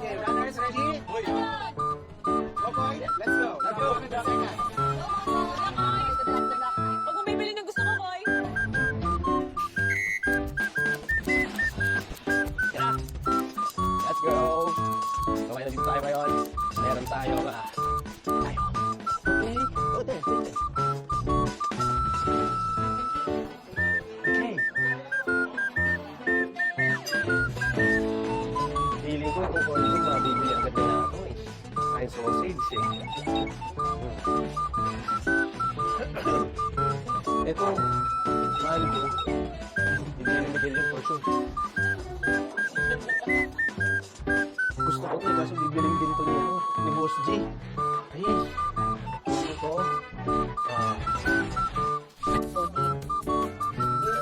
Okay, runners ready? Okay, let's go. Let's go. Huwag mo bibili ng gusto ko, Koy. Yeah. Let's go. Okay, nandito tayo ngayon. Meron tayo tayo. Okay. Okay. Okay. Feeling ko kung konti mabibili agad na ako eh. Ay, sausage eh. Ito, mahal ko. Hindi na bigil yung portion. Gusto ko ito kasi bibiling din to ni Boss G. Ay, gusto ko.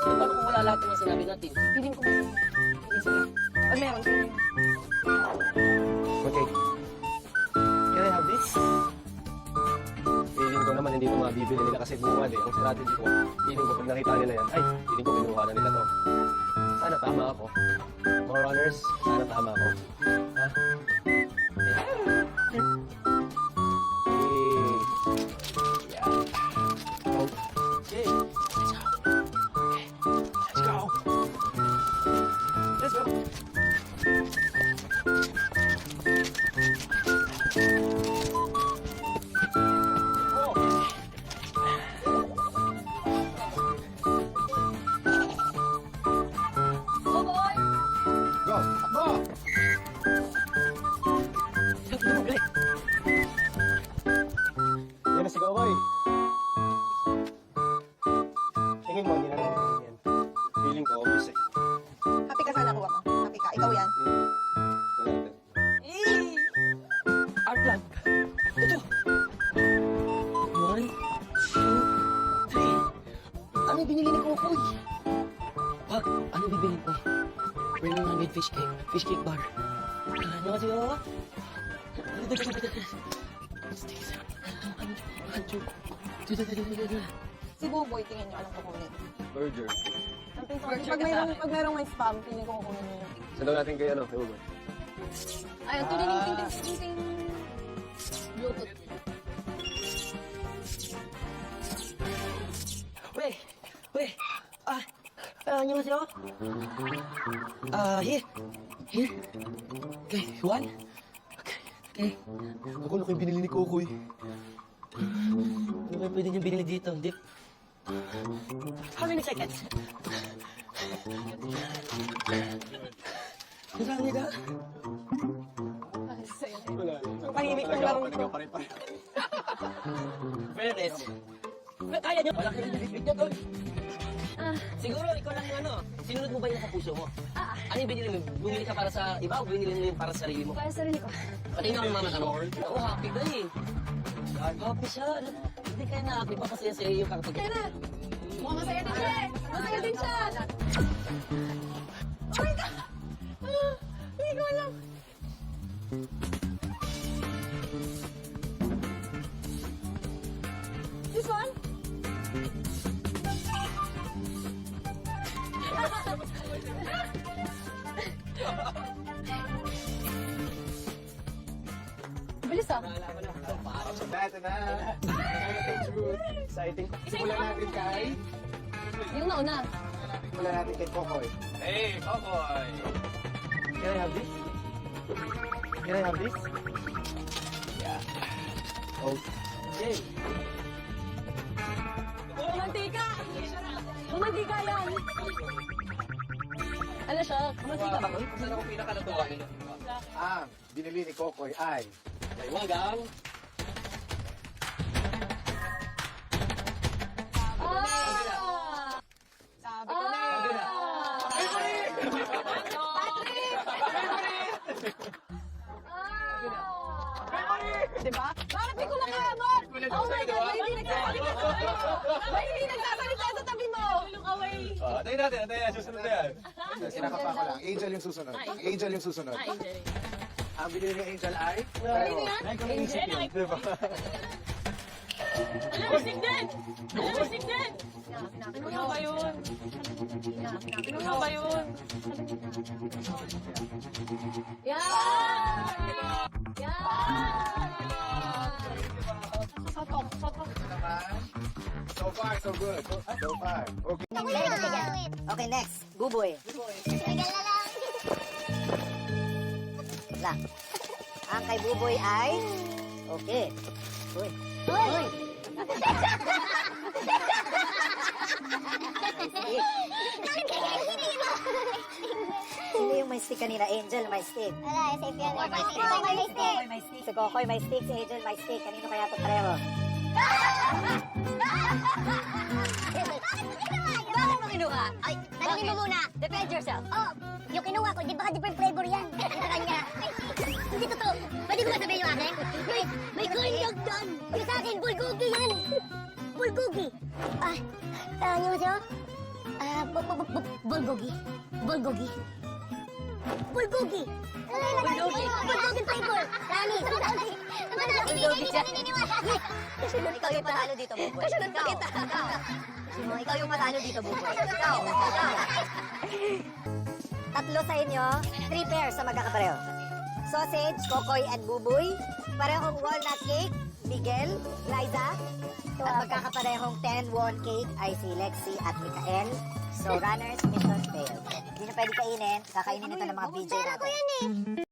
Paano kung wala lahat ng mga sinabi natin? Feeling ko may... Pag meron. Okay. Can I have this? Feeling ko naman hindi ko mabibili nila kasi bungad eh. Ang strategy ko, feeling ko pag nakita nila yan, ay, feeling ko kinuha na nila to. Sana tama ako. More runners, sana tama ako. Ha? Okay. Yeah. Okay. Let's go. Let's go. Oh, boy! Go. Go. Yan na si Kawaii. Tingin mo, hindi na rin yan. Feeling ko, obvious eh. Happy ka sana kuha mo. Happy ka. Ikaw yan. Art lang. Ito. 1, 2, 3. Ano yung binili ni Kokoy? Wag, ano bibili ko? Burning handmade fish cake. Fish cake bar. Ano kasi yun? Si Buboy, tingin niyo anong kukunin. Burger. Something sorry. Pag merong may spam, tingin ko kukunin niyo yun. Saan daw natin kay ano, kay Hugo? Ayun, ting. Bluetooth. Weh! Weh! 안녕하세요. Here. Here. Okay, one. Okay. Ako na kayo binili ni Kokoy. Ano ba pwede niyong binili dito? Dip. How many seconds? Marami ka? Pahimik ng larong ko. Fairness. Kaya niyo. Wala kayo nilipid niya doon. Siguro ikaw lang yung ano. Sinunod mo ba yun sa puso mo? Ano yung binili mo? Bumili ka para sa iba o binili mo yung para sa sarili mo? Para sa sarili ko. Pati nga ang mama mo. Oo, happy ka eh. Happy siya. Hindi kaya na happy pa kasi sa iyo kapag... Kaya na! Mukhang masaya din siya eh! Masaya din siya! Oh my God! Hindi ko alam! This one? Bilis ah! Ito na. Exciting. Simulan natin kay... Yung nauna. Simulan natin kay Kokoy. Hey, Kokoy! Can I have this? Can I have this? Yeah. Okay. Mantika! Mantika yan! Ano siya? Mantika ba? Saan ako pinaka-natuwa nila? Ang binili ni Kokoy ay... Wagang Sabi ko na! Diba? Bakit di ko nakaabot? Oh my God! May hindi nagsasalita sa tabi mo! Tayo natin, susunod na yan. Sinakapa ko lang. Angel yung susunod. Angel yung susunod. Ang binili ni Angel ay... Angel? Diba? Alam din! Alam din! Ano ba yun? Ano ba yun? Yeah! So far, so good. So far. Okay. Okay, next. Buboy. Lang. Ang kay Buboy ay... Okay. Uy. Uy. Sino yung may stick kanina? Angel, may stick. Wala, safe yan. May stick. Si Kokoy, may stick. Si Angel, may stick. Kanino kaya ito pareho? Bakit mo kinuha? Ay, Tanungin mo muna. defend yourself. Oh, yung kinuha ko, di baka different flavor yan. Sa kanya. Hindi totoo. Pwede ko ba sabihin yung akin? May corn dog doon. Yung sa akin, bulgogi yan. Bulgogi. Ano mo siya? Bulgogi. Bulgogi. Bulgogi. Bulgogi. Bulgogi flavor. Rani. Bulgogi siya. Kasunod Ikaw yung matalo dito, Buboy. Kasunod pa kita. Ikaw yung matalo dito, Buboy. Ikaw. Tatlo sa inyo, 3 pairs sa magkakapareho. Sausage, Kokoy, and Buboy. Parehong walnut cake, Miguel, Liza. At magkakaparehong 10 won cake ay si Lexi at Mikael. So, runners, mission failed. Hindi na pwede kainin. Kakainin ito ng mga BJ natin.